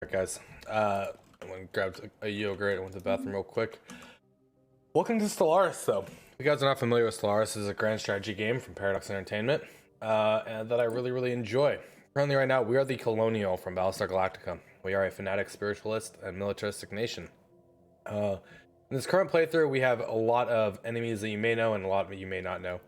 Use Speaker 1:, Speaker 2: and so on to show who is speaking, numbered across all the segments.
Speaker 1: Alright guys, I went and grabbed a yogurt and went to the bathroom real quick. Welcome to Stellaris though. If you guys are not familiar with Stellaris, this is a grand strategy game from Paradox Entertainment and that I really enjoy. Currently right now, we are the Colonial from Battlestar Galactica. We are a fanatic, spiritualist, and militaristic nation. In this current playthrough, we have a lot of enemies that you may know and a lot that you may not know.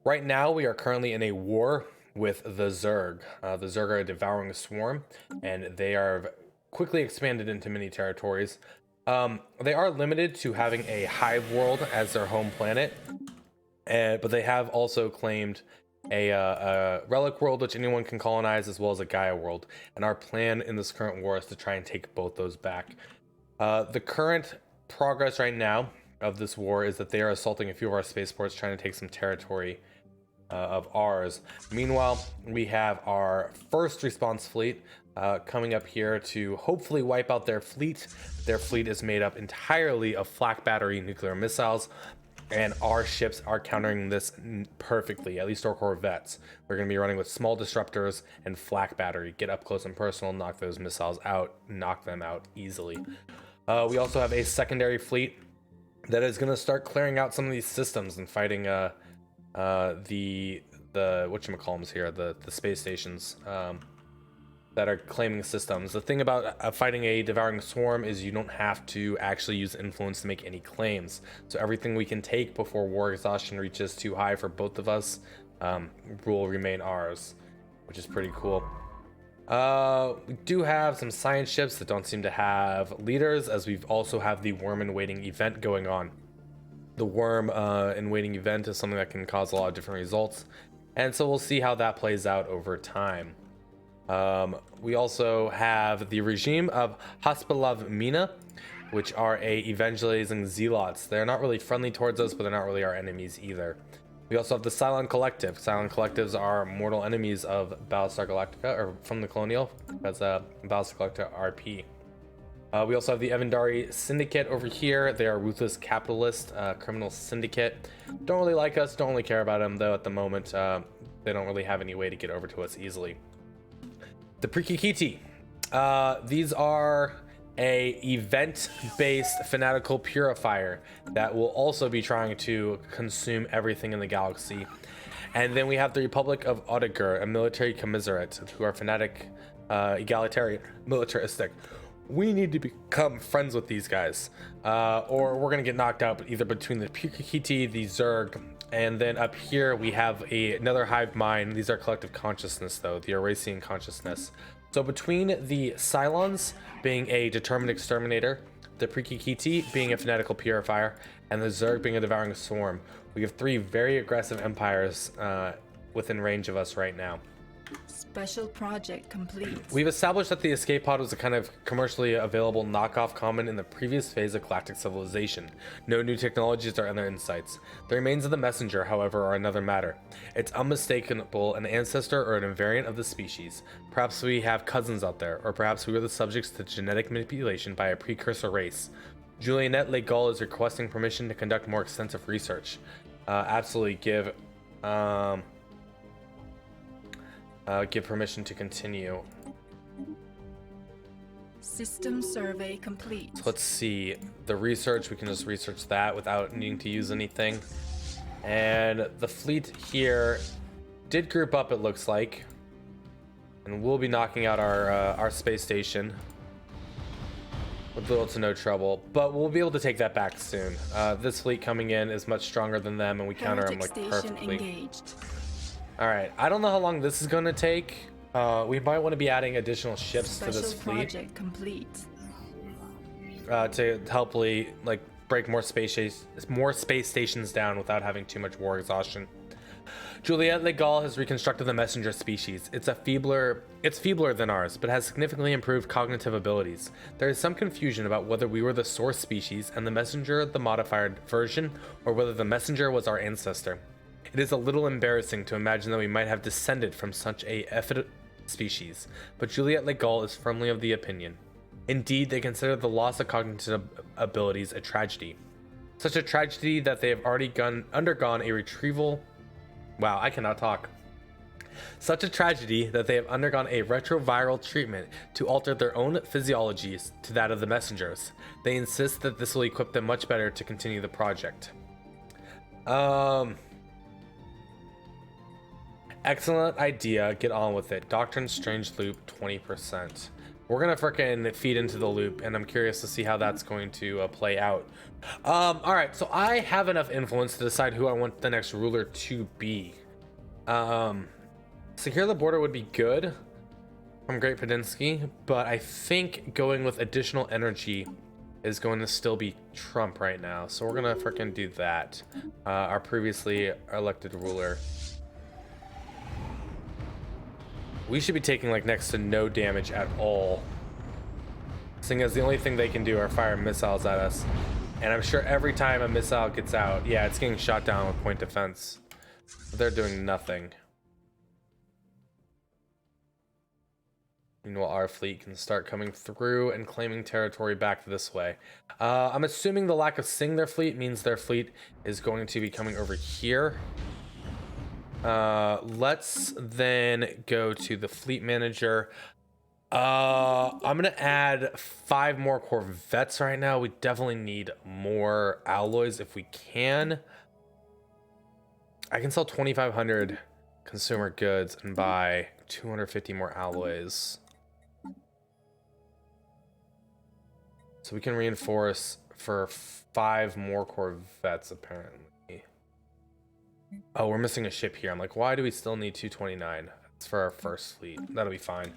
Speaker 1: Right now, we are currently in a war with the Zerg. The Zerg are a devouring swarm, and they are quickly expanded into many territories. They are limited to having a hive world as their home planet, but they have also claimed a relic world which anyone can colonize, as well as a Gaia world. And our plan in this current war is to try and take both those back. The current progress right now of this war is that they are assaulting a few of our spaceports, trying to take some territory of ours. Meanwhile, we have our first response fleet coming up here to hopefully wipe out their fleet. Their fleet is made up entirely of flak battery nuclear missiles, and our ships are countering this perfectly, at least our corvettes. We're going to be running with small disruptors and flak battery. Get up close and personal, knock those missiles out, knock them out easily. We also have a secondary fleet that is going to start clearing out some of these systems and fighting the whatchamacallums here, the space stations that are claiming systems. The thing about fighting a devouring swarm is you don't have to actually use influence to make any claims. So everything we can take before war exhaustion reaches too high for both of us will remain ours, which is pretty cool. We do have some science ships that don't seem to have leaders, as we've also have the worm in waiting event going on. The worm in waiting event is something that can cause a lot of different results, and so we'll see how that plays out over time. We also have the regime of Haspelav Mina, which are a evangelizing zealots. They're not really friendly towards us, but they're not really our enemies either. We also have the Cylon Collective. Cylon Collectives are mortal enemies of Battlestar Galactica, or from the Colonial, as Battlestar Galactica RP. We also have the Evandari Syndicate over here. They are ruthless capitalist criminal syndicate. Don't really like us, don't really care about them, though at the moment they don't really have any way to get over to us easily. The Prikikiti. These are a event-based fanatical purifier that will also be trying to consume everything in the galaxy. And then we have the Republic of Odegur, a military commiserate, who are fanatic, egalitarian, militaristic. We need to become friends with these guys, or we're gonna get knocked out either between the Prikikiti, the Zerg, and then up here we have another hive mind. These are collective consciousness though, the Eurasian consciousness. So between the Cylons being a determined exterminator, the Prikikiti being a fanatical purifier, and the Zerg being a devouring swarm, we have three very aggressive empires within range of us right now.
Speaker 2: Special project complete.
Speaker 1: We've established that the escape pod was a kind of commercially available knockoff common in the previous phase of galactic civilization. No new technologies or other insights. The remains of the messenger, however, are another matter. It's unmistakable an ancestor or an invariant of the species. Perhaps we have cousins out there, or perhaps we were the subjects to genetic manipulation by a precursor race. Julianette Legal is requesting permission to conduct more extensive research. Absolutely give permission to continue.
Speaker 2: System survey complete.
Speaker 1: So let's see, the research, we can just research that without needing to use anything. And the fleet here did group up, it looks like, and we'll be knocking out our space station with little to no trouble, but we'll be able to take that back soon. This fleet coming in is much stronger than them, and we counter them like perfectly.
Speaker 2: Engaged.
Speaker 1: All right, I don't know how long this is going to take. We might want to be adding additional ships to this fleet.
Speaker 2: Project complete.
Speaker 1: To helpfully like break more space stations down without having too much war exhaustion. Juliette Legal has reconstructed the messenger species. It's feebler than ours, but has significantly improved cognitive abilities. There is some confusion about whether we were the source species and the messenger the modified version, or whether the messenger was our ancestor. It is a little embarrassing to imagine that we might have descended from such a effete species, but Juliette Legal is firmly of the opinion. Indeed, they consider the loss of cognitive abilities a tragedy. Such a tragedy that they have already undergone a retrieval. Wow, I cannot talk. Such a tragedy that they have undergone a retroviral treatment to alter their own physiologies to that of the messengers. They insist that this will equip them much better to continue the project. Excellent idea. Get on with it. Doctrine Strange Loop 20%. We're gonna frickin' feed into the loop, and I'm curious to see how that's going to play out. All right, so I have enough influence to decide who I want the next ruler to be. Secure the border would be good from Great Pedinsky, but I think going with additional energy is going to still be Trump right now. So we're gonna frickin' do that. Our previously elected ruler. We should be taking like next to no damage at all, seeing as the only thing they can do are fire missiles at us. And I'm sure every time a missile gets out, yeah, it's getting shot down with point defense. They're doing nothing. Meanwhile, our fleet can start coming through and claiming territory back this way. I'm assuming the lack of seeing their fleet means their fleet is going to be coming over here. Let's then go to the fleet manager. I'm gonna add 5 more corvettes right now. We definitely need more alloys if we can. I can sell 2,500 consumer goods and buy 250 more alloys. So we can reinforce for 5 more corvettes apparently. Oh, we're missing a ship here. I'm like, why do we still need 229? It's for our first fleet. That'll be fine.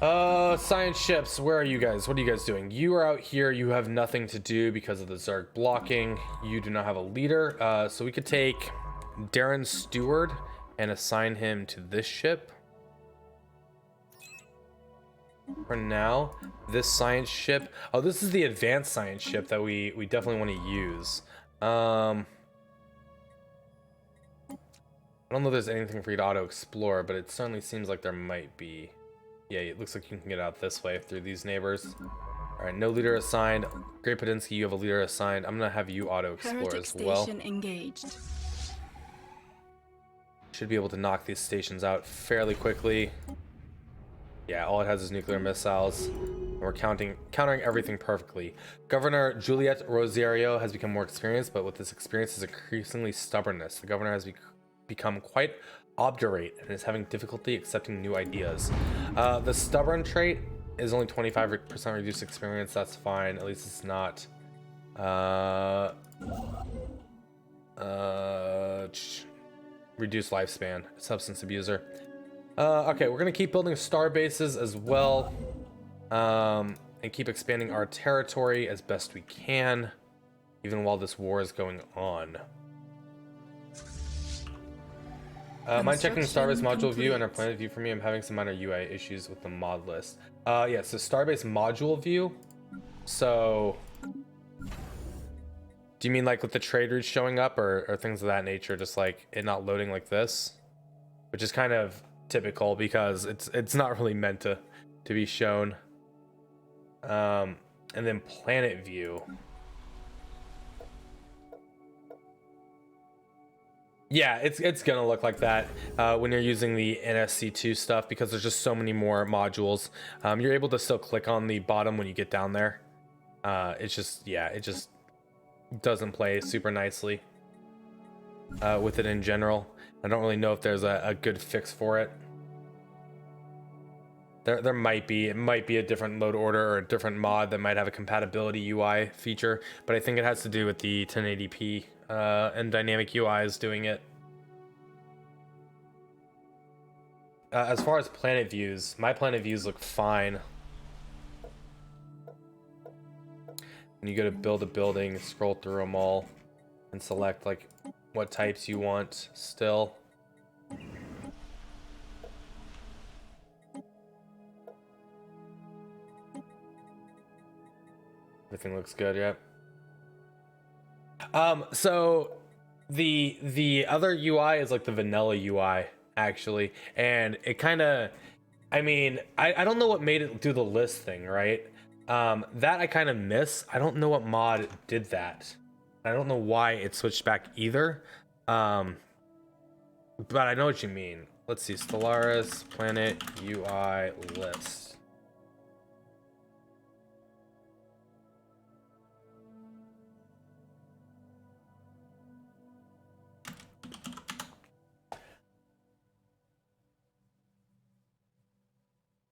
Speaker 1: Science ships, where are you guys? What are you guys doing? You are out here. You have nothing to do because of the Zerg blocking. You do not have a leader. So we could take Darren Stewart and assign him to this ship. For now, this science ship. Oh, this is the advanced science ship that we definitely want to use. I don't know if there's anything for you to auto-explore, but it certainly seems like there might be. Yeah, it looks like you can get out this way through these neighbors. All right, no leader assigned. Great Pedinsky, you have a leader assigned. I'm gonna have you auto-explore as well.
Speaker 2: Station engaged.
Speaker 1: Should be able to knock these stations out fairly quickly. Yeah, all it has is nuclear missiles. We're countering everything perfectly. Governor Juliet Rosario has become more experienced, but with this experience is increasingly stubbornness. The governor has become quite obdurate and is having difficulty accepting new ideas. The stubborn trait is only 25% reduced experience. That's fine. At least it's not reduced lifespan. Substance abuser. Okay, we're gonna keep building star bases as well, and keep expanding our territory as best we can, even while this war is going on. Mind checking Starbase module view and our planet view for me. I'm having some minor UI issues with the mod list. Yeah, so Starbase module view. So, do you mean like with the trade routes showing up or things of that nature, just like it not loading like this? Which is kind of typical because it's not really meant to be shown. And then planet view. Yeah, it's gonna look like that when you're using the NSC2 stuff because there's just so many more modules. You're able to still click on the bottom when you get down there. It's just, yeah, it just doesn't play super nicely with it in general. I don't really know if there's a good fix for it. There might be. It might be a different load order or a different mod that might have a compatibility UI feature, but I think it has to do with the 1080p and dynamic UIs doing it. As far as planet views, my planet views look fine. And you go to build a building, scroll through them all, and select like what types you want still. Everything looks good, yeah. So the other UI is like the vanilla UI actually, and it kind of, I mean, I don't know what made it do the list thing, right? That I kind of miss. I don't know what mod did that. I don't know why it switched back either. But I know what you mean. Let's see, Stellaris, planet, UI, list.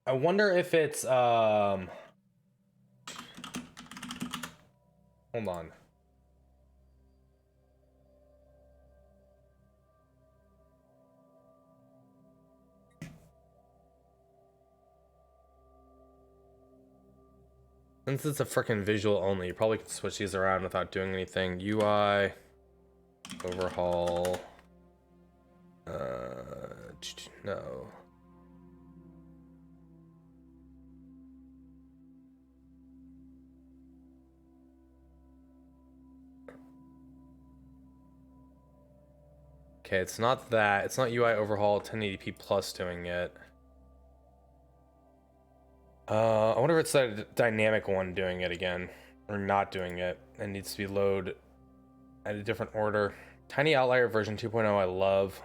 Speaker 1: I wonder if it's, hold on. Since it's a freaking visual only, you probably can switch these around without doing anything. UI, overhaul, no. Okay, it's not that. It's not UI overhaul 1080p plus doing it. I wonder if it's that dynamic one doing it again, or not doing it. It needs to be load at a different order. Tiny outlier version 2.0 I love.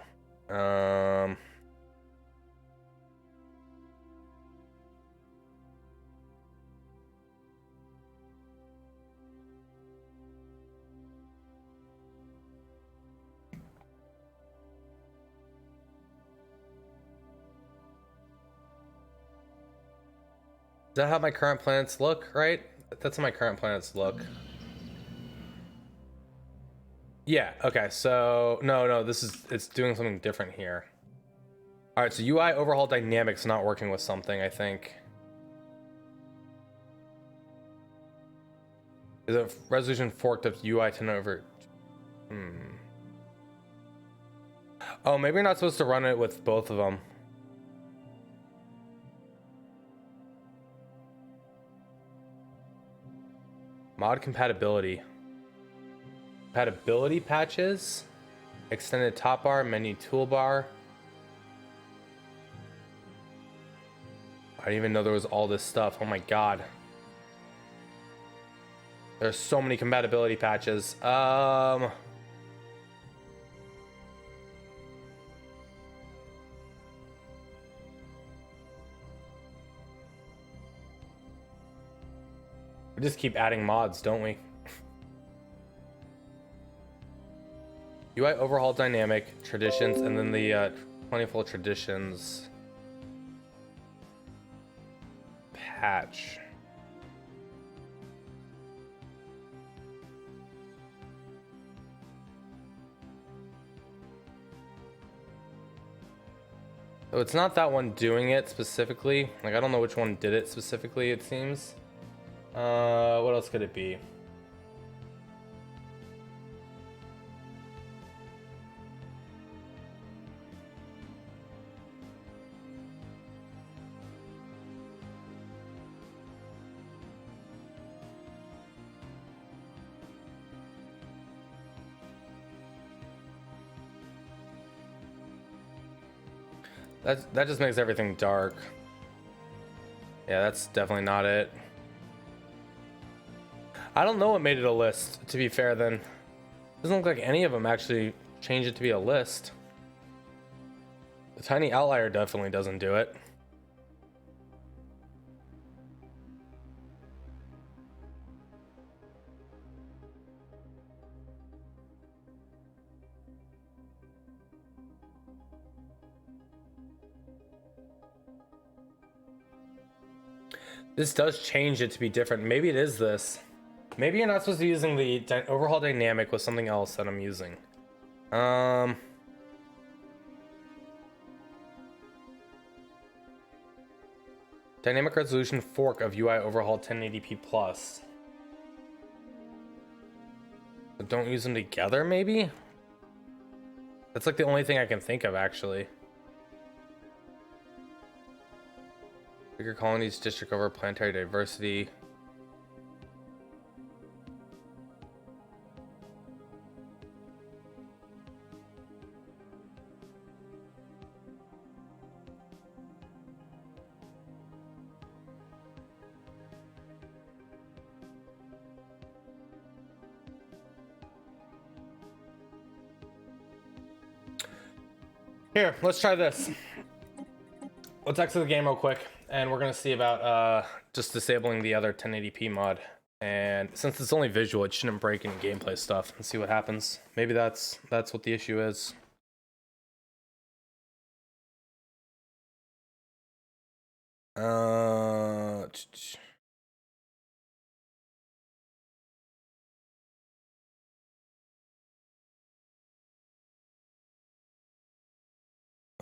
Speaker 1: Is that how my current planets look, right? That's how my current planets look. Yeah, okay, so no, it's doing something different here. All right, so UI overhaul dynamics not working with something, I think. Is it resolution forked of UI 10 over? Oh, maybe you're not supposed to run it with both of them. Mod compatibility. Compatibility patches. Extended top bar, menu toolbar. I didn't even know there was all this stuff. Oh my god. There's so many compatibility patches. We just keep adding mods, don't we? UI overhaul dynamic traditions, and then the plentiful traditions patch. So it's not that one doing it specifically. Like, I don't know which one did it specifically, it seems. What else could it be? That just makes everything dark. Yeah, that's definitely not it. I don't know what made it a list, to be fair then. Doesn't look like any of them actually changed it to be a list. The tiny outlier definitely doesn't do it. This does change it to be different. Maybe it is this. Maybe you're not supposed to be using the overhaul dynamic with something else that I'm using. Dynamic resolution fork of UI overhaul 1080p plus. But don't use them together, maybe? That's like the only thing I can think of, actually. Bigger colonies, district over planetary diversity. Here, let's try this. Let's exit the game real quick, and we're gonna see about just disabling the other 1080p mod. And since it's only visual, it shouldn't break any gameplay stuff. Let's see what happens. Maybe that's what the issue is.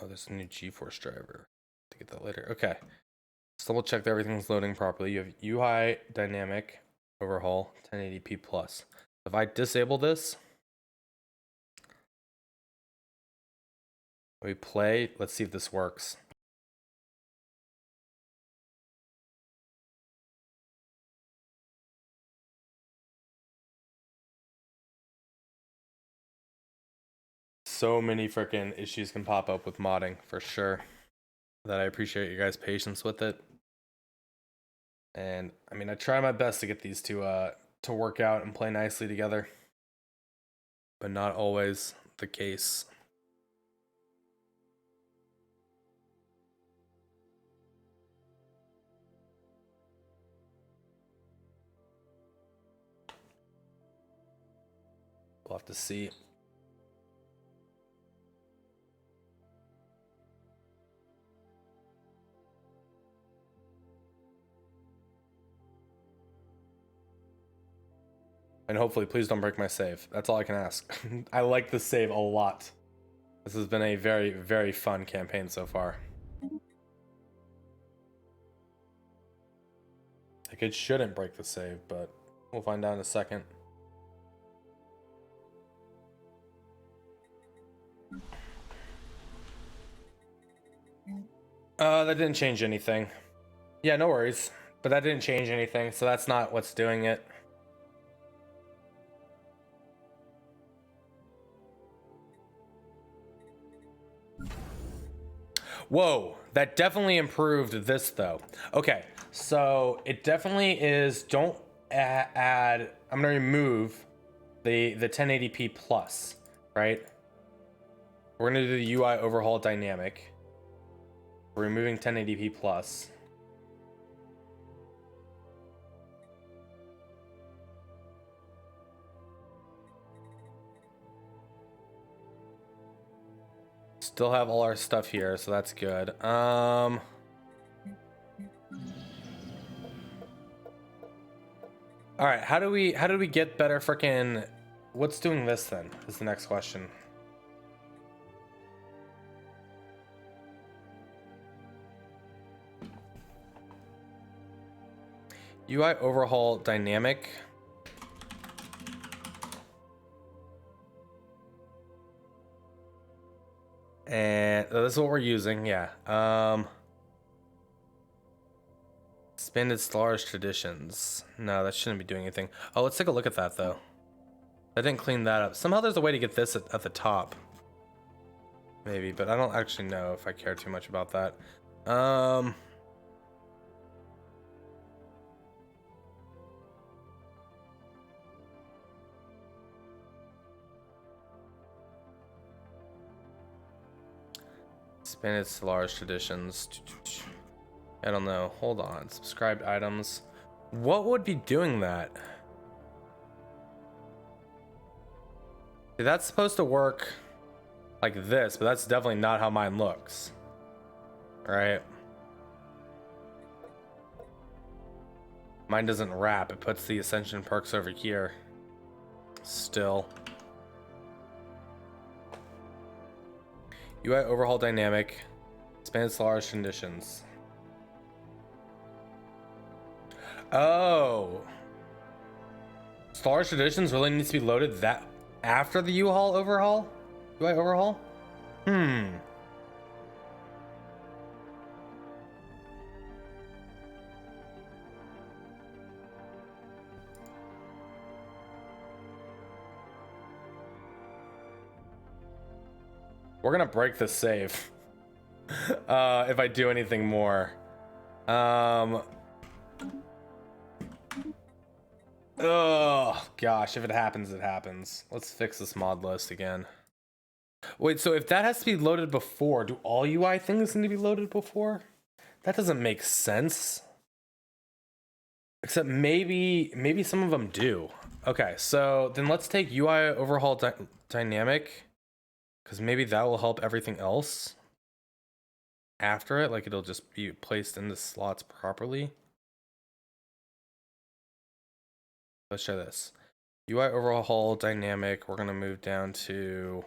Speaker 1: Oh, there's a new GeForce driver. To get that later. Okay. Let's double check that everything's loading properly. You have UI dynamic overhaul 1080p plus. If I disable this, we play. Let's see if this works. So many freaking issues can pop up with modding for sure. That I appreciate you guys' patience with it. And I mean, I try my best to get these to work out and play nicely together, but not always the case. We'll have to see. And hopefully, please don't break my save. That's all I can ask. I like the save a lot. This has been a very, very fun campaign so far. Like, it shouldn't break the save, but we'll find out in a second. That didn't change anything. Yeah, no worries. But that didn't change anything, so that's not what's doing it. Whoa, that definitely improved this though. Okay, so it definitely is, don't add, I'm gonna remove the 1080p plus, right? We're gonna do the UI overhaul dynamic. We're removing 1080p plus. Still have all our stuff here, so that's good. All right, how do we get better freaking, what's doing this then is the next question. UI overhaul dynamic. And this is what we're using, yeah. Expanded Stellaris traditions. No, that shouldn't be doing anything. Oh, let's take a look at that though. I didn't clean that up. Somehow there's a way to get this at the top. Maybe, but I don't actually know if I care too much about that. Expanded Stellaris traditions. I don't know. Hold on. Subscribed items. What would be doing that? See, that's supposed to work like this, but that's definitely not how mine looks. Right? Mine doesn't wrap. It puts the Ascension perks over here. Still. UI overhaul dynamic. Expanded Stellaris conditions. Oh. Stellaris traditions really needs to be loaded that after the U-Haul overhaul? UI overhaul? We're gonna break the save if I do anything more. Oh gosh, if it happens, it happens. Let's fix this mod list again. Wait, so if that has to be loaded before, do all UI things need to be loaded before? That doesn't make sense. Except maybe some of them do. Okay, so then let's take UI overhaul dynamic, because maybe that will help everything else after it. Like it'll just be placed in the slots properly. Let's try this. UI overhaul dynamic. We're gonna move down to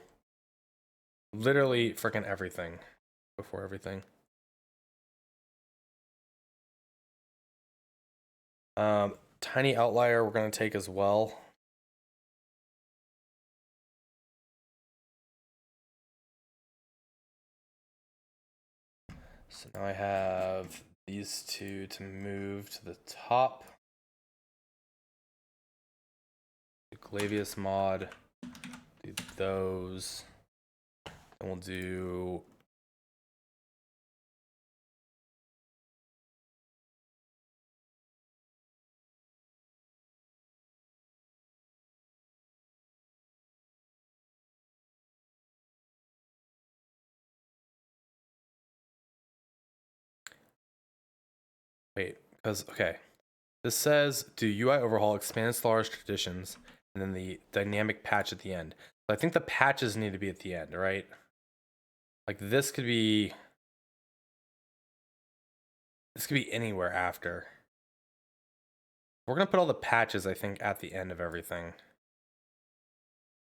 Speaker 1: literally freaking everything before everything. Tiny outlier we're gonna take as well. So now I have these two to move to the top. The Glavius mod, do those. And we'll do because okay. This says do UI overhaul, expand Stellaris traditions, and then the dynamic patch at the end. So I think the patches need to be at the end, right? Like this could be anywhere after. We're gonna put all the patches, I think, at the end of everything.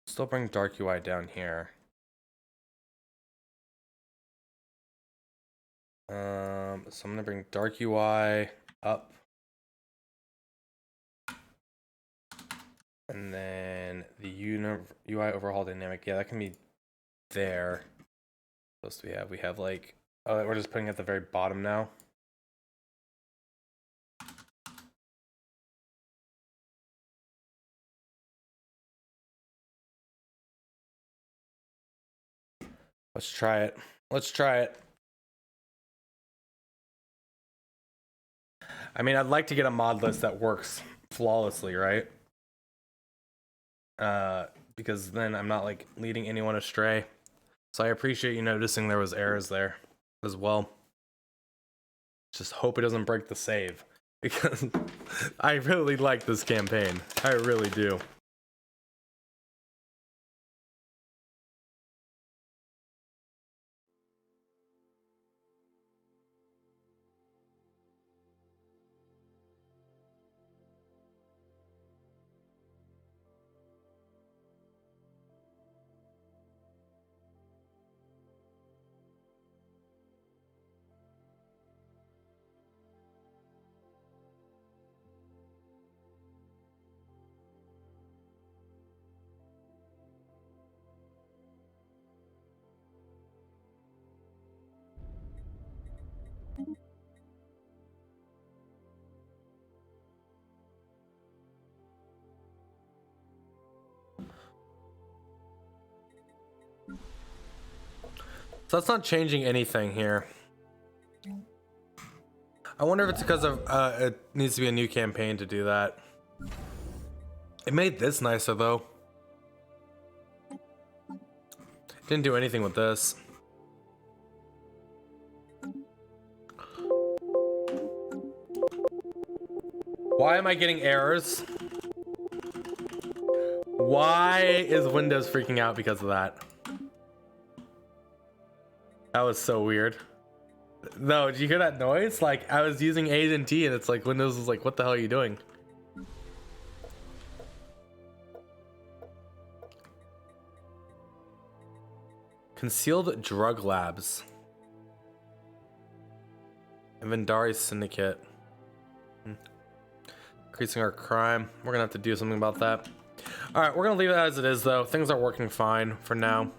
Speaker 1: Still bring dark UI down here. So I'm gonna bring dark UI up. And then the UI overhaul dynamic, yeah, that can be there. What else do we have? We have like, oh, we're just putting it at the very bottom now. Let's try it. Let's try it. I mean, I'd like to get a mod list that works flawlessly, right? Because then I'm not like leading anyone astray. So I appreciate you noticing there was errors there as well. Just hope it doesn't break the save, because I really like this campaign. I really do. So that's not changing anything here. I wonder if it's because of it needs to be a new campaign to do that. It made this nicer though. Didn't do anything with this. Why am I getting errors? Why is Windows freaking out because of that? That was so weird. No, did you hear that noise? Like, I was using A and T and it's like Windows was like, what the hell are you doing? Concealed drug labs. Invendari syndicate. Increasing our crime. We're gonna have to do something about that. Alright, we're gonna leave it as it is though. Things are working fine for now.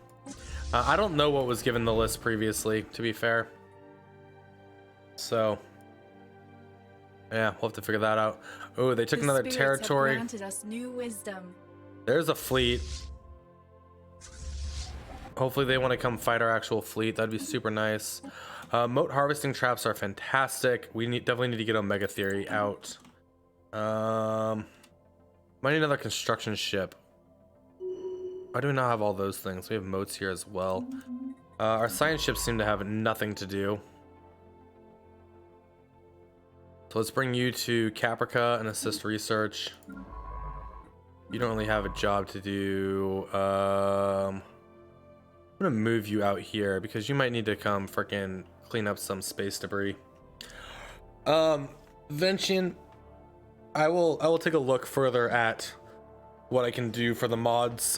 Speaker 1: I don't know what was given the list previously, to be fair. So, yeah, we'll have to figure that out. Oh, they took another territory.
Speaker 2: Granted us new wisdom.
Speaker 1: There's a fleet. Hopefully they want to come fight our actual fleet. That'd be super nice. Moat harvesting traps are fantastic. We definitely need to get Omega Theory out. Might need another construction ship. Why do we not have all those things? We have moats here as well. Our science ships seem to have nothing to do. So let's bring you to Caprica and assist research. You don't really have a job to do. I'm gonna move you out here because you might need to come freaking clean up some space debris. Ventian, I will take a look further at what I can do for the mods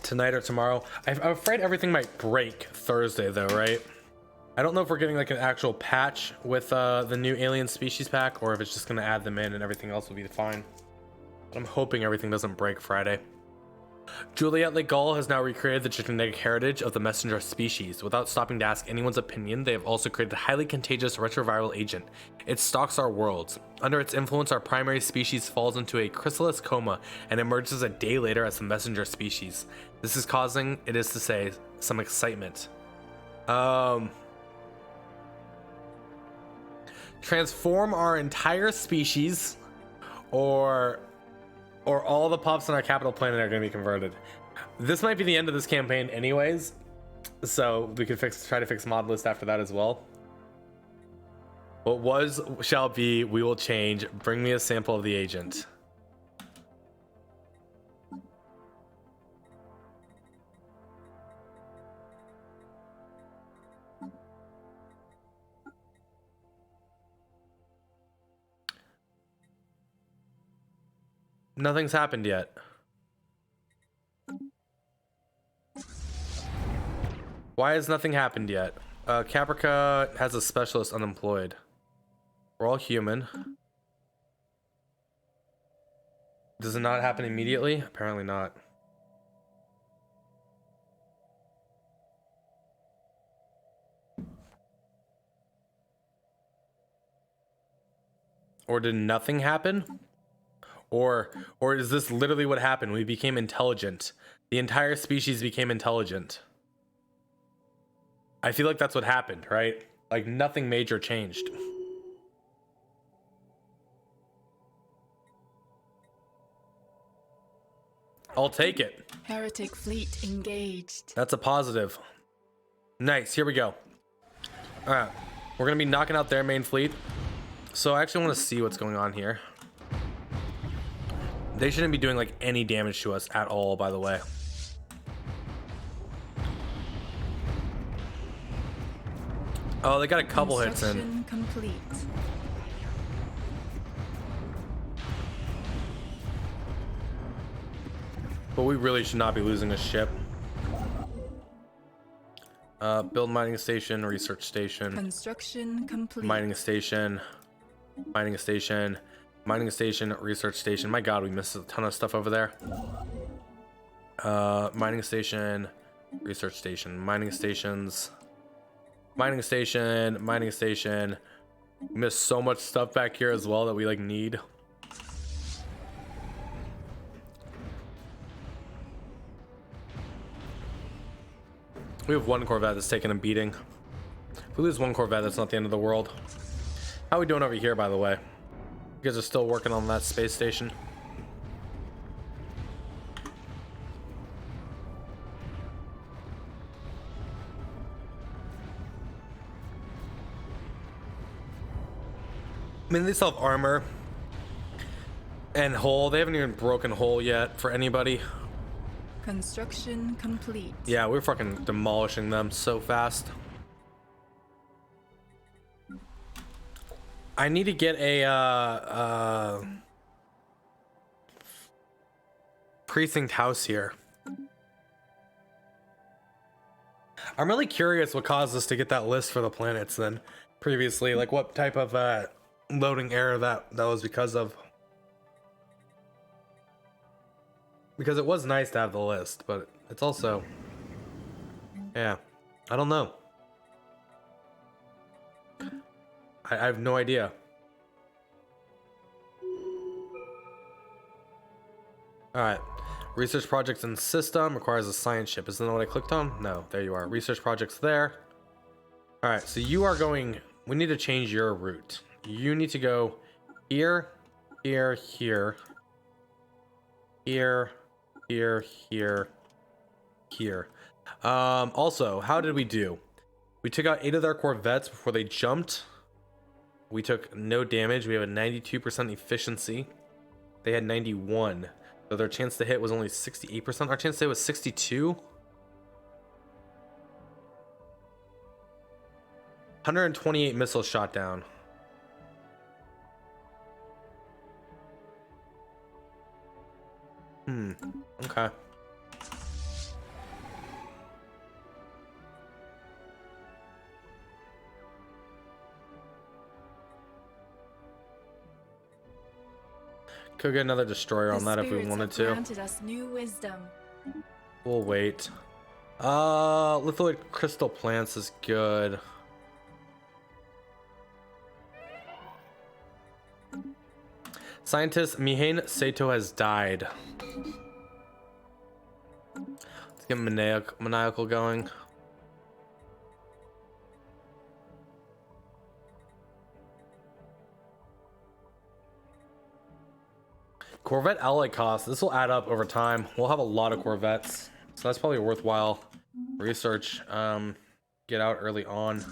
Speaker 1: tonight or tomorrow. I'm afraid everything might break Thursday though, right? I don't know if we're getting like an actual patch with the new alien species pack, or if it's just gonna add them in and everything else will be fine. But I'm hoping everything doesn't break Friday. Juliet Legal has now recreated the genetic heritage of the messenger species. Without stopping to ask anyone's opinion, they have also created a highly contagious retroviral agent. It stalks our worlds. Under its influence, our primary species falls into a chrysalis coma and emerges a day later as the messenger species. This is causing, it is to say, some excitement. Transform our entire species, or all the pups on our capital planet are going to be converted. This might be the end of this campaign anyways, so we could try to fix mod list after that as well. What was shall be, we will change. Bring me a sample of the agent. Nothing's happened yet. Why has nothing happened yet? Caprica has a specialist unemployed. We're all human. Does it not happen immediately? Apparently not. Or did nothing happen? Or is this literally what happened? We became intelligent. The entire species became intelligent. I feel like that's what happened, right? Like nothing major changed. I'll take it.
Speaker 2: Heretic fleet engaged.
Speaker 1: That's a positive. Nice, here we go. All right, we're gonna be knocking out their main fleet. So I actually want to see what's going on here. They shouldn't be doing like any damage to us at all, by the way. Oh, they got a couple hits in.
Speaker 2: Complete.
Speaker 1: But we really should not be losing a ship. Build mining station, research station.
Speaker 2: Construction complete.
Speaker 1: Mining station. Mining station. Mining station, research station. My god, we missed a ton of stuff over there. Mining station, research station, mining stations, mining station, mining station. We missed so much stuff back here as well that we like need. We have one Corvette that's taking a beating. If we lose one Corvette, that's not the end of the world. How are we doing over here, by the way? You guys are still working on that space station? I mean, they still have armor and hull. They haven't even broken hull yet for anybody.
Speaker 2: Construction complete.
Speaker 1: Yeah, we're fucking demolishing them so fast. I need to get a precinct house here. I'm really curious what caused us to get that list for the planets then previously, like what type of loading error that was because of. Because it was nice to have the list, but it's also, yeah, I don't know. I have no idea. Alright. Research projects and system requires a science ship. Isn't that what I clicked on? No, there you are. Research projects there. Alright, so you are going... We need to change your route. You need to go here, here, here, here, Here, here, here. Also, how did we do? We took out 8 of their corvettes before they jumped. We took no damage. We have a 92% efficiency. They had 91. So their chance to hit was only 68%. Our chance to hit was 62. 128 missiles shot down. Okay. Could get another destroyer on that if we wanted to.
Speaker 2: Granted us new wisdom.
Speaker 1: We'll wait. Lithoid crystal plants is good. Scientist Mihain Sato has died. Let's get maniacal going. Corvette ally cost. This will add up over time. We'll have a lot of corvettes, so that's probably a worthwhile research. Get out early on.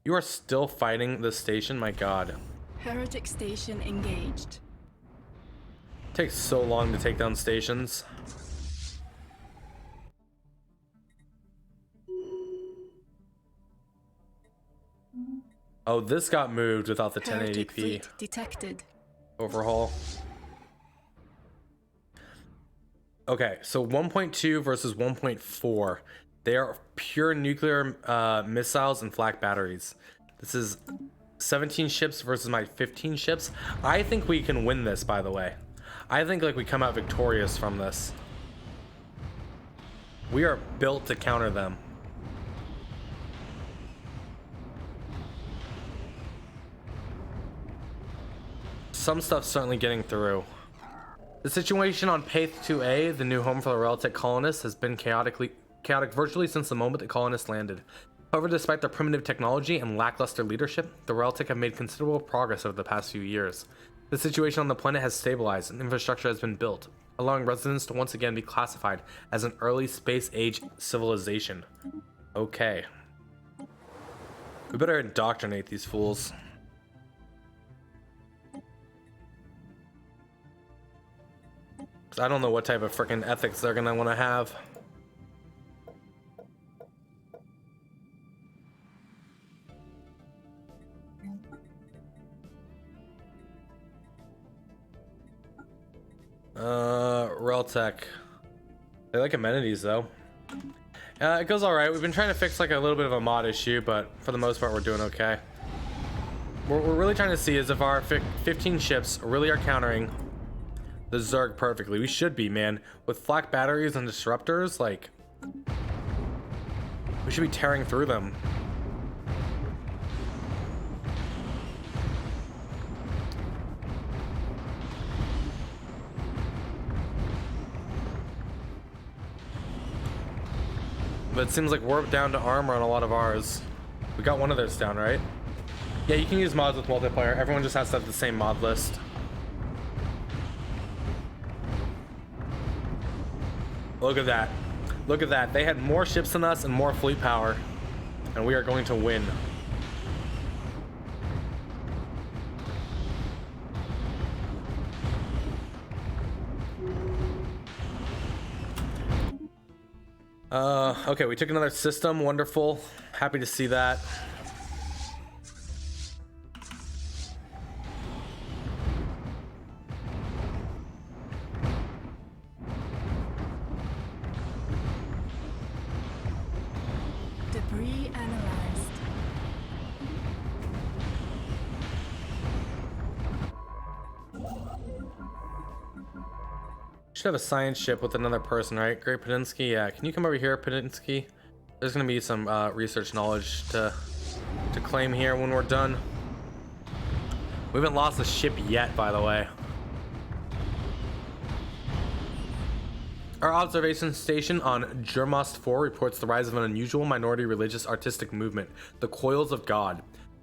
Speaker 1: You are still fighting this station? My god.
Speaker 2: Heretic station engaged.
Speaker 1: Takes so long to take down stations. Oh, this got moved without the
Speaker 2: Heretic
Speaker 1: 1080p.
Speaker 2: fleet detected.
Speaker 1: Overhaul. Okay, so 1.2 versus 1.4. They are pure nuclear missiles and flak batteries. This is 17 ships versus my 15 ships. I think we can win this, by the way. I think like we come out victorious from this. We are built to counter them. Some stuff's certainly getting through. The situation on Paith 2A, the new home for the Realtech colonists, has been chaotic virtually since the moment the colonists landed. However, despite their primitive technology and lackluster leadership, the Realtech have made considerable progress over the past few years. The situation on the planet has stabilized and infrastructure has been built, allowing residents to once again be classified as an early space age civilization. Okay. We better indoctrinate these fools. I don't know what type of freaking ethics they're gonna want to have. Realtech. They like amenities though. It goes all right. We've been trying to fix like a little bit of a mod issue, but for the most part, we're doing okay. What we're really trying to see is if our 15 ships really are countering the Zerg perfectly. We should be, man. With flak batteries and disruptors, like, we should be tearing through them. But it seems like we're down to armor on a lot of ours. We got one of theirs down, right? Yeah, you can use mods with multiplayer. Everyone just has to have the same mod list. Look at that. Look at that. They had more ships than us and more fleet power. And we are going to win. Okay, we took another system. Wonderful. Happy to see that.
Speaker 2: Debris analyzed.
Speaker 1: Should have a science ship with another person, right? Great Pedinsky. Yeah, can you come over here, Pedinsky? There's gonna be some research knowledge to claim here when we're done. We haven't lost a ship yet, by the way. Our observation station on Germost 4 reports the rise of an unusual minority religious artistic movement, the Coils of God.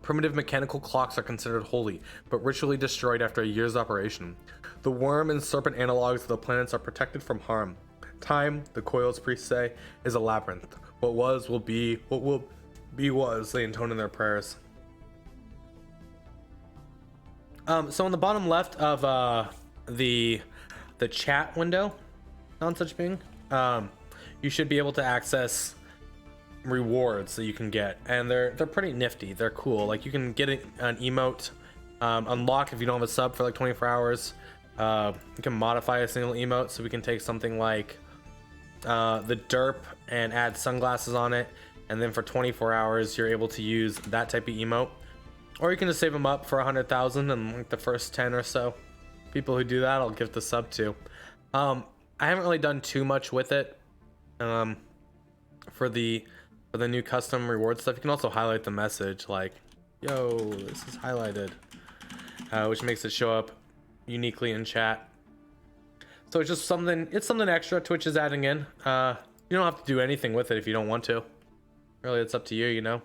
Speaker 1: Primitive mechanical clocks are considered holy, but ritually destroyed after a year's operation. The worm and serpent analogs of the planets are protected from harm. Time, the coils priests say, is a labyrinth. What was will be, what will be was, they intone in their prayers. So on the bottom left of the chat window, on such being, you should be able to access rewards that you can get, and they're pretty nifty. They're cool. Like, you can get an emote unlock if you don't have a sub for like 24 hours. You can modify a single emote, so we can take something like the derp and add sunglasses on it, and then for 24 hours you're able to use that type of emote. Or you can just save them up for 100,000, and like the first 10 or so people who do that I'll give the sub to. I haven't really done too much with it for the new custom reward stuff. You can also highlight the message like, yo, this is highlighted, which makes it show up uniquely in chat. So it's just something extra Twitch is adding in. You don't have to do anything with it if you don't want to. Really, it's up to you, you know.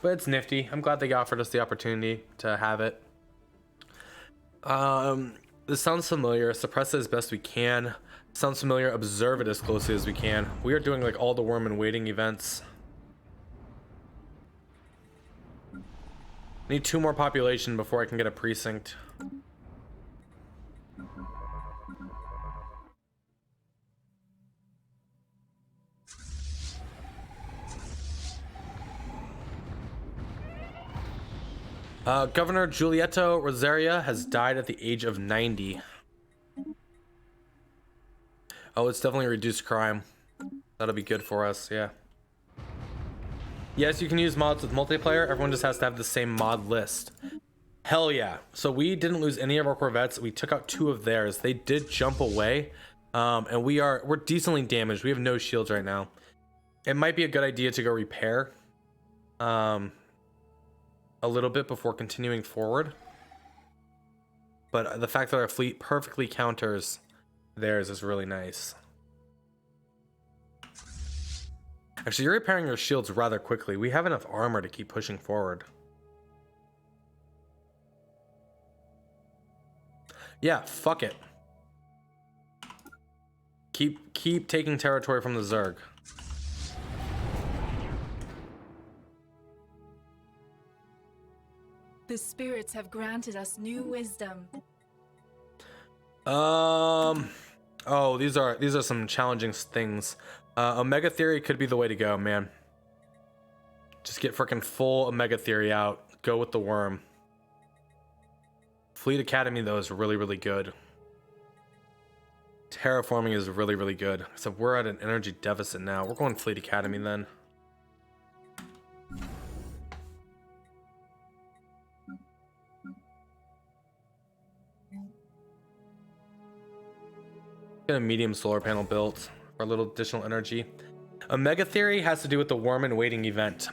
Speaker 1: But it's nifty. I'm glad they offered us the opportunity to have it. This sounds familiar. Suppress it as best we can. Sounds familiar. Observe it as closely as we can. We are doing like all the worm and waiting events. Need 2 more population before I can get a precinct. Governor Giulietto Rosaria has died at the age of 90. Oh, it's definitely reduced crime. That'll be good for us, yeah. Yes, you can use mods with multiplayer. Everyone just has to have the same mod list. Hell yeah. So we didn't lose any of our corvettes. We took out 2 of theirs. They did jump away. And we're decently damaged. We have no shields right now. It might be a good idea to go repair a little bit before continuing forward. But the fact that our fleet perfectly counters theirs is really nice. Actually, you're repairing your shields rather quickly. We have enough armor to keep pushing forward. Yeah, fuck it. Keep taking territory from the Zerg.
Speaker 2: The spirits have granted us new wisdom.
Speaker 1: Oh, these are some challenging things. Omega Theory could be the way to go, man. Just get freaking full Omega Theory out. Go with the worm. Fleet Academy, though, is really, really good. Terraforming is really, really good. So we're at an energy deficit now. We're going Fleet Academy then. Get a medium solar panel built for a little additional energy. Omega Theory has to do with the worm and waiting event.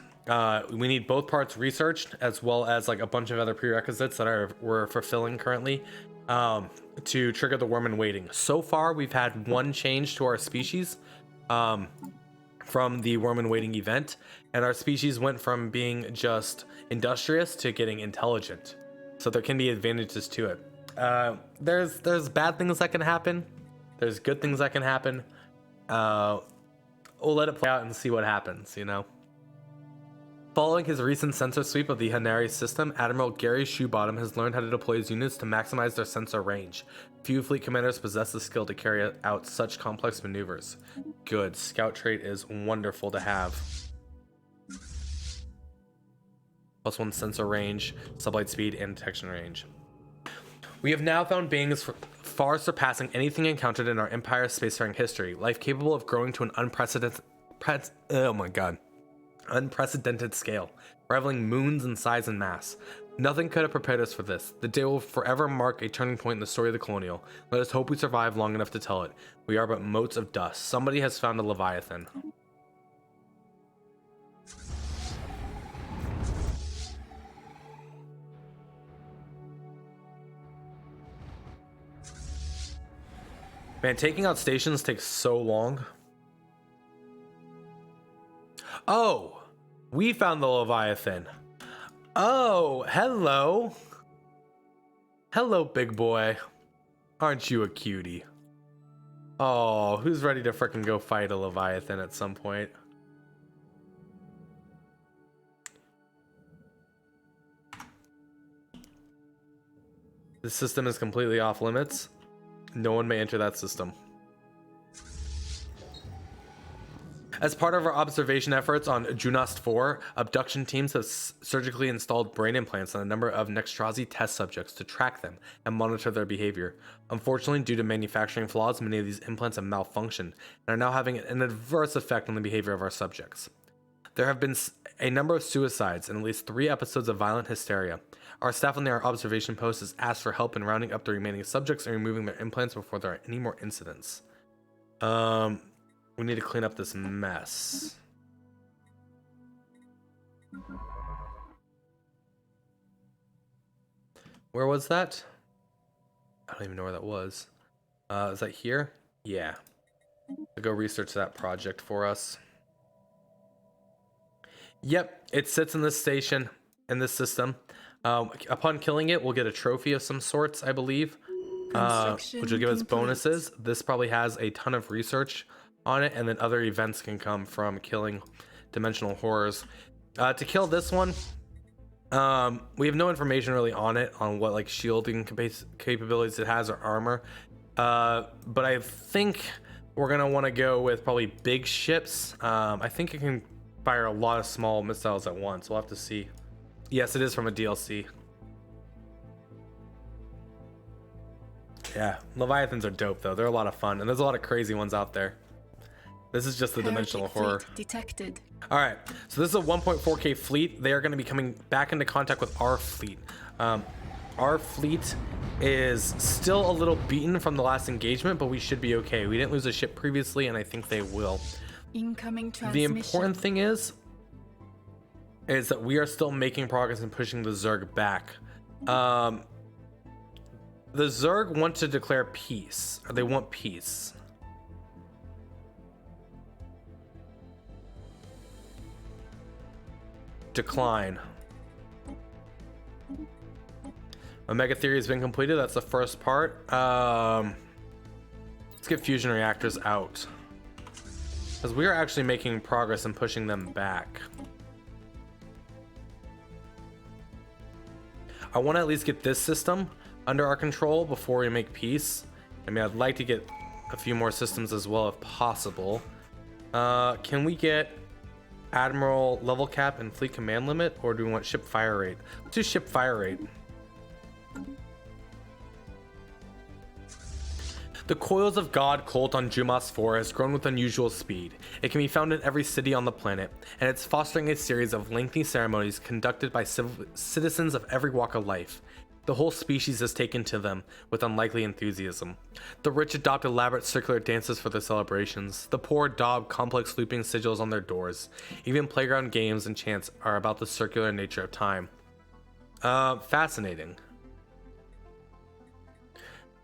Speaker 1: We need both parts researched, as well as like a bunch of other prerequisites that we're fulfilling currently to trigger the worm and waiting. So far, we've had 1 change to our species from the worm and waiting event, and our species went from being just industrious to getting intelligent. So there can be advantages to it. There's bad things that can happen. There's good things that can happen. We'll let it play out and see what happens, you know. Following his recent sensor sweep of the Hanari system, Admiral Gary Shoebottom has learned how to deploy his units to maximize their sensor range. Few fleet commanders possess the skill to carry out such complex maneuvers. Good. Scout trait is wonderful to have. +1 sensor range, sublight speed, and detection range. We have now found beings far surpassing anything encountered in our Empire's spacefaring history, life capable of growing to an unprecedented scale, rivaling moons in size and mass. Nothing could have prepared us for this. The day will forever mark a turning point in the story of the Colonial. Let us hope we survive long enough to tell it. We are but motes of dust. Somebody has found a Leviathan. Man, taking out stations takes so long. Oh, we found the Leviathan. Oh, hello. Hello, big boy. Aren't you a cutie? Oh, who's ready to frickin' go fight a Leviathan at some point? This system is completely off limits. No one may enter that system. As part of our observation efforts on Junast 4, abduction teams have surgically installed brain implants on a number of Nextrazi test subjects to track them and monitor their behavior. Unfortunately, due to manufacturing flaws, many of these implants have malfunctioned and are now having an adverse effect on the behavior of our subjects. There have been a number of suicides and at least 3 episodes of violent hysteria. Our staff on our observation post has asked for help in rounding up the remaining subjects and removing their implants before there are any more incidents. We need to clean up this mess. Where was that? I don't even know where that was. Is that here? Yeah. I'll go research that project for us. Yep, it sits in this station, in this system. Upon killing it, we'll get a trophy of some sorts, I believe, which will give us bonuses. This probably has a ton of research on it, and then other events can come from killing dimensional horrors. To kill this one, we have no information really on it, on what like shielding capabilities it has or armor. But I think we're gonna want to go with probably big ships. I think it can fire a lot of small missiles at once. We'll have to see. Yes, it is from a DLC. Yeah, Leviathans are dope though. They're a lot of fun, and there's a lot of crazy ones out there. This is just the dimensional horror.
Speaker 2: Detected.
Speaker 1: All right, so this is a 1.4K fleet. They are going to be coming back into contact with our fleet. Our fleet is still a little beaten from the last engagement, but we should be okay. We didn't lose a ship previously, and I think they will.
Speaker 2: Incoming transmission.
Speaker 1: The important thing is that we are still making progress in pushing the Zerg back. The Zerg want to declare peace, or they want peace. Decline. Omega theory has been completed. That's the first part. Let's get fusion reactors out, because we are actually making progress in pushing them back. I want to at least get this system under our control before we make peace. I mean, I'd like to get a few more systems as well if possible. Can we get Admiral level cap and fleet command limit, or do we want ship fire rate? Let's do ship fire rate. The Coils of God cult on Jumas 4 has grown with unusual speed. It can be found in every city on the planet, and it's fostering a series of lengthy ceremonies conducted by citizens of every walk of life. The whole species has taken to them with unlikely enthusiasm. The rich adopt elaborate circular dances for their celebrations. The poor daub complex looping sigils on their doors. Even playground games and chants are about the circular nature of time. Fascinating.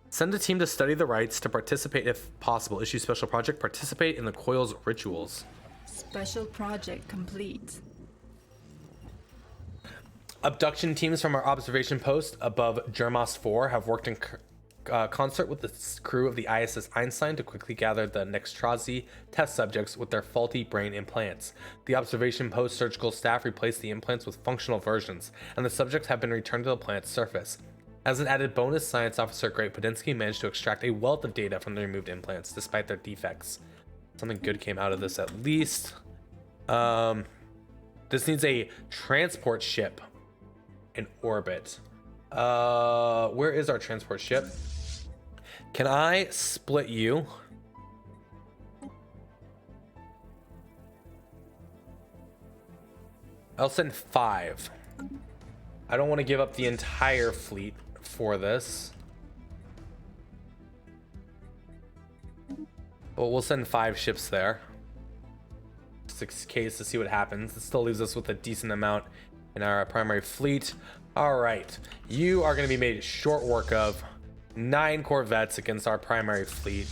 Speaker 1: Send a team to study the rites, to participate if possible. Issue special project, participate in the Coil's rituals.
Speaker 2: Special project complete.
Speaker 1: Abduction teams from our observation post above Jermas 4 have worked in concert with the crew of the ISS Einstein to quickly gather the Nextrazi test subjects with their faulty brain implants. The observation post surgical staff replaced the implants with functional versions, and the subjects have been returned to the planet's surface. As an added bonus, Science Officer Greg Podensky managed to extract a wealth of data from the removed implants, despite their defects. Something good came out of this at least. This needs a transport ship in orbit. Where is our transport ship? Can I split you? I'll send 5. I don't want to give up the entire fleet for this. But we'll send 5 ships there. Just in case, to see what happens. It still leaves us with a decent amount in our primary fleet. All right, you are going to be made short work of. 9 corvettes against our primary fleet.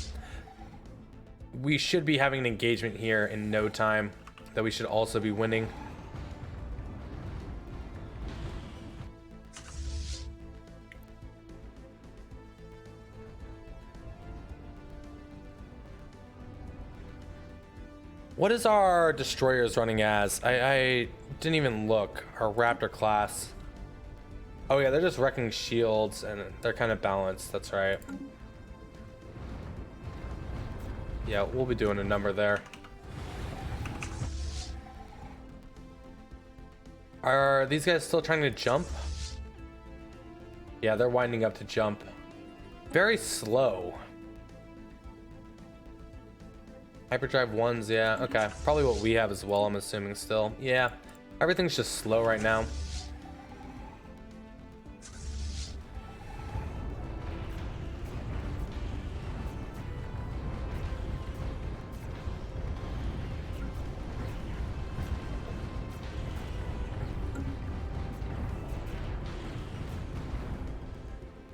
Speaker 1: We should be having an engagement here in no time that we should also be winning. What is our destroyers running as? I didn't even look. Our Raptor class. Oh yeah, they're just wrecking shields and they're kind of balanced. That's right. Yeah, we'll be doing a number there. Are these guys still trying to jump? Yeah, they're winding up to jump. Very slow. Hyperdrive 1s, yeah, okay. Probably what we have as well, I'm assuming still. Yeah, everything's just slow right now.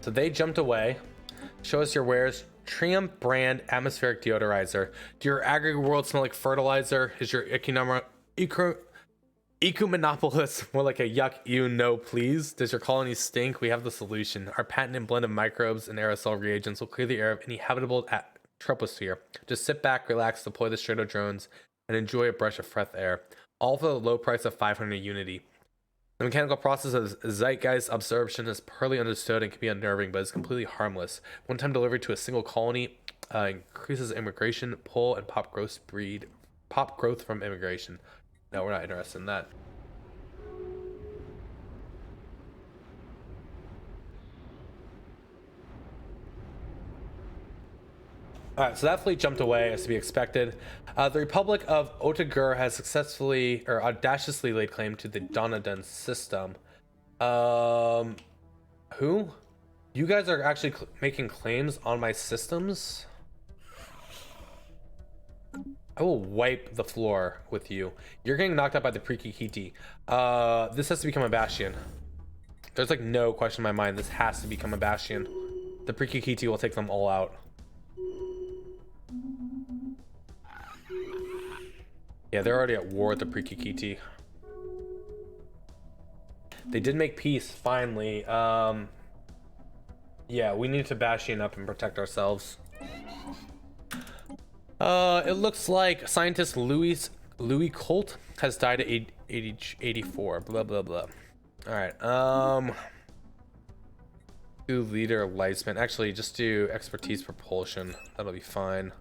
Speaker 1: So they jumped away. Show us your wares. Triumph brand atmospheric deodorizer. Do your aggregate world smell like fertilizer? Is your Ecumenopolis more like a yuck, you no please? Does your colony stink? We have the solution. Our patented blend of microbes and aerosol reagents will clear the air of any habitable troposphere. Just sit back, relax, deploy the Strato drones, and enjoy a breath of fresh air. All for the low price of 500 unity. The mechanical process of zeitgeist absorption is poorly understood and can be unnerving, but it's completely harmless. One-time delivery to a single colony increases immigration, pull, and pop growth from immigration. No, we're not interested in that. Alright, so that fleet jumped away as to be expected. The Republic of Otagur has successfully or audaciously laid claim to the Donadan system. Who? You guys are actually making claims on my systems? I will wipe the floor with you. You're getting knocked out by the Prikikiti. This has to become a bastion. There's like no question in my mind. This has to become a bastion. The Prikikiti will take them all out. Yeah, they're already at war with the Prikikiti. They did make peace, finally. Yeah, we need to bastion up and protect ourselves. It looks like scientist Louis Colt has died at 84. Blah, blah, blah. Alright, do leader lightsman. Actually, just do expertise propulsion. That'll be fine.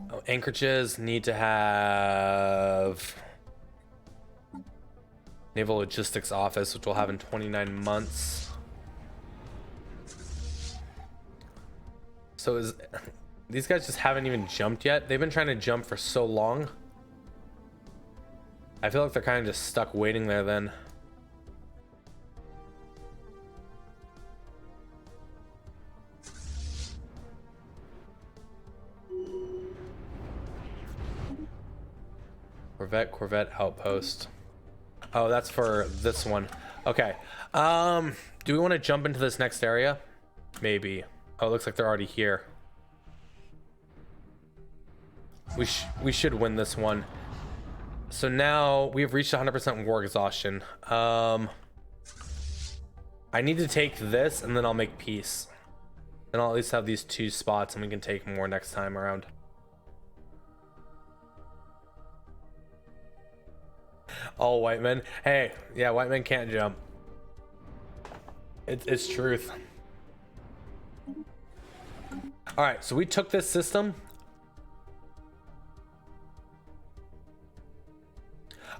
Speaker 1: Oh, anchorages need to have naval logistics office, which we'll have in 29 months. So these guys just haven't even jumped yet. They've been trying to jump for so long. I feel like they're kind of just stuck waiting there then. Corvette outpost. Oh, that's for this one. Okay. Do we want to jump into this next area? Maybe. Oh, it looks like they're already here. We should win this one. So now we've reached 100% war exhaustion. I need to take this and then I'll make peace. Then I'll at least have these 2 spots and we can take more next time around. All white men. Hey, yeah, white men can't jump. It's truth. All right, so we took this system.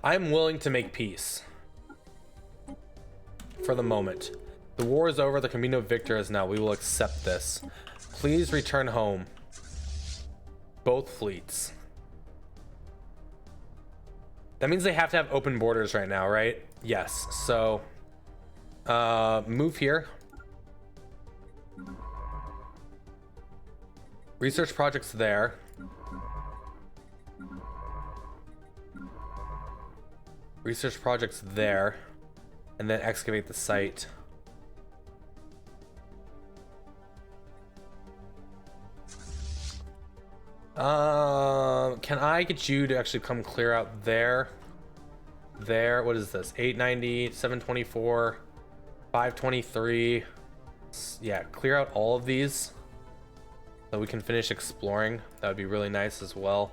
Speaker 1: I'm willing to make peace for the moment. The war is over. There can be no victors now. We will accept this. Please return home. Both fleets. That means they have to have open borders right now, right? Yes. So, move here. Research projects there. Research projects there. And then excavate the site. Can I get you to actually come clear out there? there. What is this? 890, 724, 523. Yeah, clear out all of these so we can finish exploring. That would be really nice as well.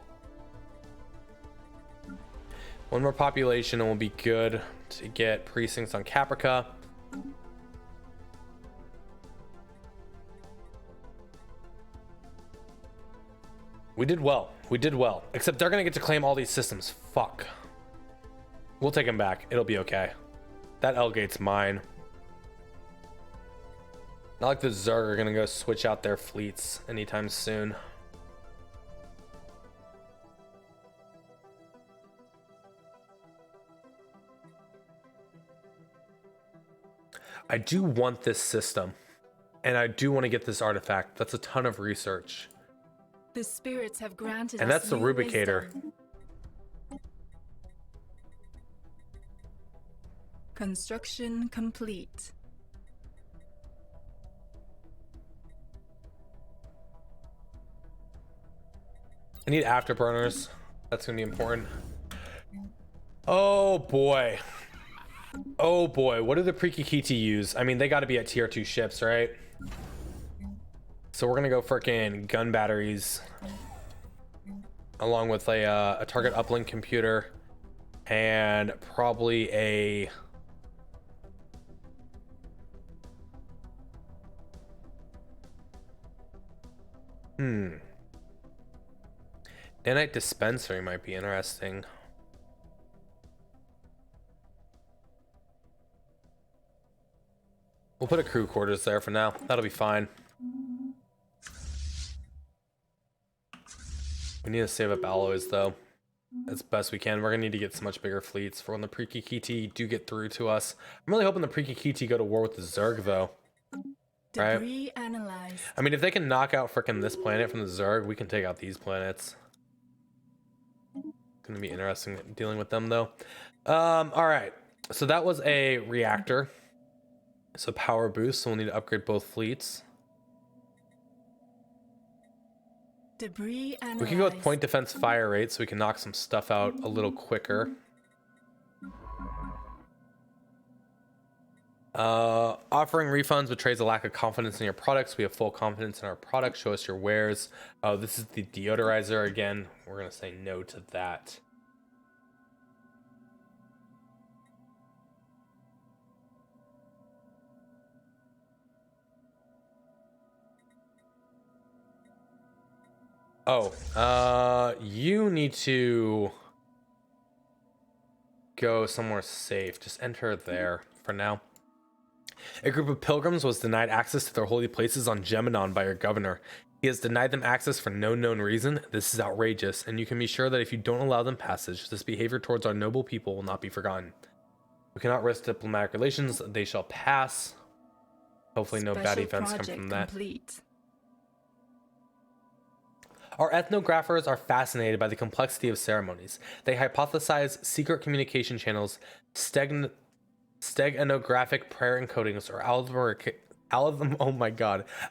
Speaker 1: One more population and we'll be good to get precincts on Caprica. We did well. We did well. Except they're gonna get to claim all these systems. Fuck. We'll take them back. It'll be okay. That L-gate's mine. Not like the Zerg are gonna go switch out their fleets anytime soon. I do want this system. And I do want to get this artifact. That's a ton of research.
Speaker 2: The spirits have granted
Speaker 1: And
Speaker 2: us
Speaker 1: that's the
Speaker 2: new
Speaker 1: Rubicator.
Speaker 2: wisdom. Construction complete.
Speaker 1: I need afterburners. That's gonna be important. Oh boy. Oh boy. What do the Prikikiti use? I mean, they gotta be at tier 2 ships, right? So we're gonna go frickin' gun batteries. Along with a target uplink computer. And probably a... Nanite dispensary might be interesting. We'll put a crew quarters there for now. That'll be fine. We need to save up alloys though, as best we can. We're gonna need to get some much bigger fleets for when the Prikikiti do get through to us. I'm really hoping the Prikikiti go to war with the Zerg though.
Speaker 2: Debris analyzed.
Speaker 1: I mean, if they can knock out frickin' this planet from the Zerg, we can take out these planets. Gonna be interesting dealing with them though. All right, so that was a reactor. So power boost, so we'll need to upgrade both fleets.
Speaker 2: Debris analyzed.
Speaker 1: We can go with point defense fire rate so we can knock some stuff out a little quicker. Offering refunds betrays a lack of confidence in your products. We have full confidence in our products. Show us your wares. Oh, this is the deodorizer again. We're gonna say no to that. Oh, you need to go somewhere safe. Just enter there for now. A group of pilgrims was denied access to their holy places on Geminon by your governor. He has denied them access for no known reason. This is outrageous, and you can be sure that if you don't allow them passage, this behavior towards our noble people will not be forgotten. We cannot risk diplomatic relations. They shall pass. Hopefully no bad events come from that.
Speaker 2: Complete.
Speaker 1: Our ethnographers are fascinated by the complexity of ceremonies. They hypothesize secret communication channels, steganographic prayer encodings, or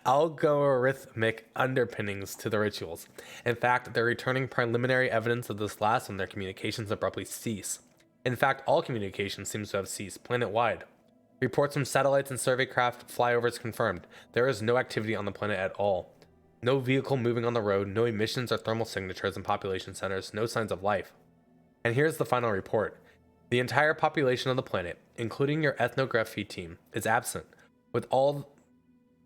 Speaker 1: algorithmic underpinnings to the rituals. In fact, they're returning preliminary evidence of this last when their communications abruptly cease. In fact, all communication seems to have ceased, planet-wide. Reports from satellites and survey craft flyovers confirmed. There is no activity on the planet at all. No vehicle moving on the road, no emissions or thermal signatures in population centers, no signs of life. And here's the final report. The entire population of the planet, including your ethnography team, is absent, with all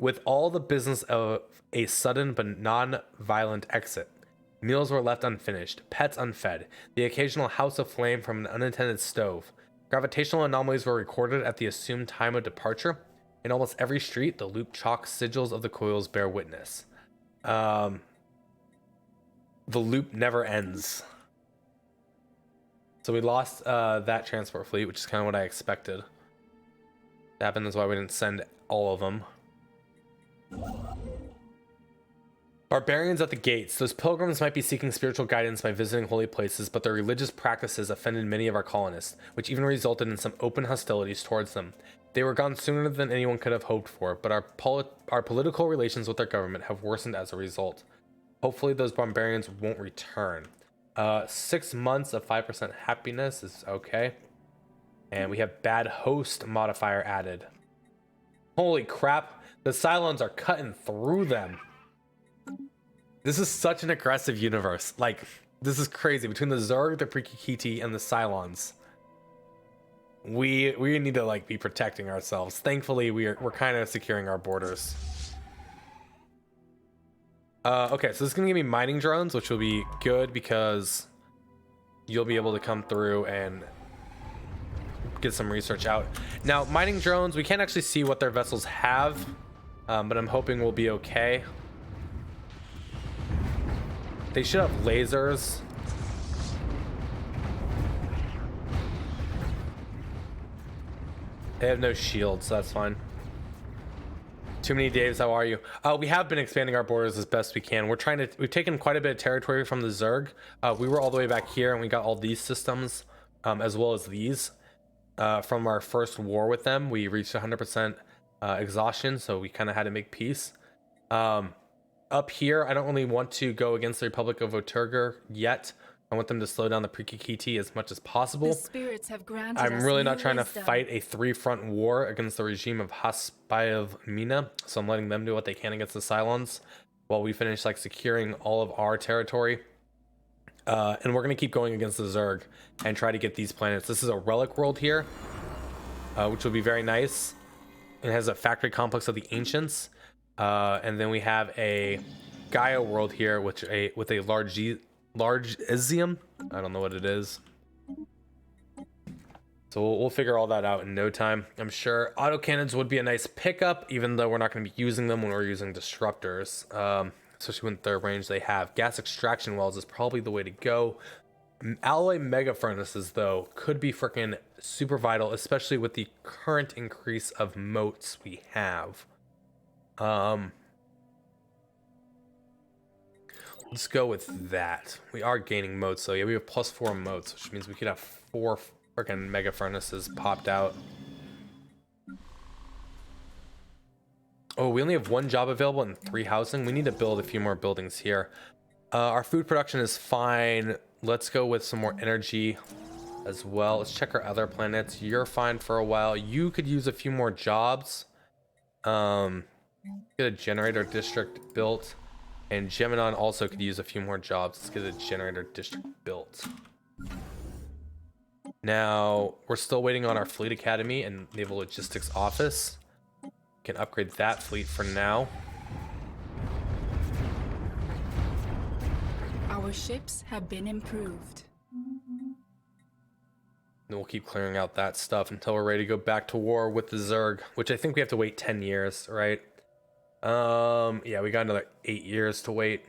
Speaker 1: the business of a sudden but non-violent exit. Meals were left unfinished, pets unfed, the occasional house aflame from an unattended stove. Gravitational anomalies were recorded at the assumed time of departure. In almost every street, the loop chalk sigils of the coils bear witness. The loop never ends. So we lost that transport fleet, which is kind of what I expected to happen. That's why we didn't send all of them. Barbarians at the gates. Those pilgrims might be seeking spiritual guidance by visiting holy places, but their religious practices offended many of our colonists, which even resulted in some open hostilities towards them. They were gone sooner than anyone could have hoped for, but our political relations with their government have worsened as a result. Hopefully those barbarians won't return. 6 months of 5% happiness is okay. And we have bad host modifier added. Holy crap, the Cylons are cutting through them. This is such an aggressive universe. Like, this is crazy. Between the Zerg, the Prikikiti, and the Cylons, we need to like be protecting ourselves. Thankfully, we're kind of securing our borders. Okay, so this is gonna give me mining drones, which will be good because you'll be able to come through and get some research out. Now, mining drones, we can't actually see what their vessels have, but I'm hoping we'll be okay. They should have lasers. They have no shields, so that's fine. Too many Daves, how are you? We have been expanding our borders as best we can. We've taken quite a bit of territory from the Zerg. We were all the way back here and we got all these systems, as well as these. From our first war with them, we reached 100% exhaustion, so we kind of had to make peace. Up here, I don't really want to go against the Republic of Oturger yet. I want them to slow down the Prikikiti as much as possible.
Speaker 2: The spirits have granted
Speaker 1: I'm
Speaker 2: us
Speaker 1: really not
Speaker 2: new
Speaker 1: trying
Speaker 2: wisdom.
Speaker 1: to fight a three-front war against the regime of Haspayev Mina, so I'm letting them do what they can against the Cylons while we finish like securing all of our territory. And we're gonna keep going against the Zerg and try to get these planets. This is a relic world here, which will be very nice. It has a factory complex of the ancients, and then we have a Gaia world here, which with a large Izium. I don't know what it is. So we'll figure all that out in no time. I'm sure autocannons would be a nice pickup, even though we're not going to be using them when we're using disruptors, especially with the range they have. Gas extraction wells is probably the way to go. Alloy mega furnaces, though, could be freaking super vital, especially with the current increase of moats we have. Let's go with that. We are gaining moats, so yeah, we have +4 moats, which means we could have 4 freaking mega furnaces popped out. Oh, we only have 1 job available and 3 housing. We need to build a few more buildings here. Our food production is fine. Let's go with some more energy as well. Let's check our other planets. You're fine for a while. You could use a few more jobs. Get a generator district built. And Geminon also could use a few more jobs. Let's get a generator district built. Now, we're still waiting on our fleet academy and naval logistics office. We can upgrade that fleet for now.
Speaker 2: Our ships have been improved.
Speaker 1: And we'll keep clearing out that stuff until we're ready to go back to war with the Zerg, which I think we have to wait 10 years, right? Yeah, we got another 8 years to wait.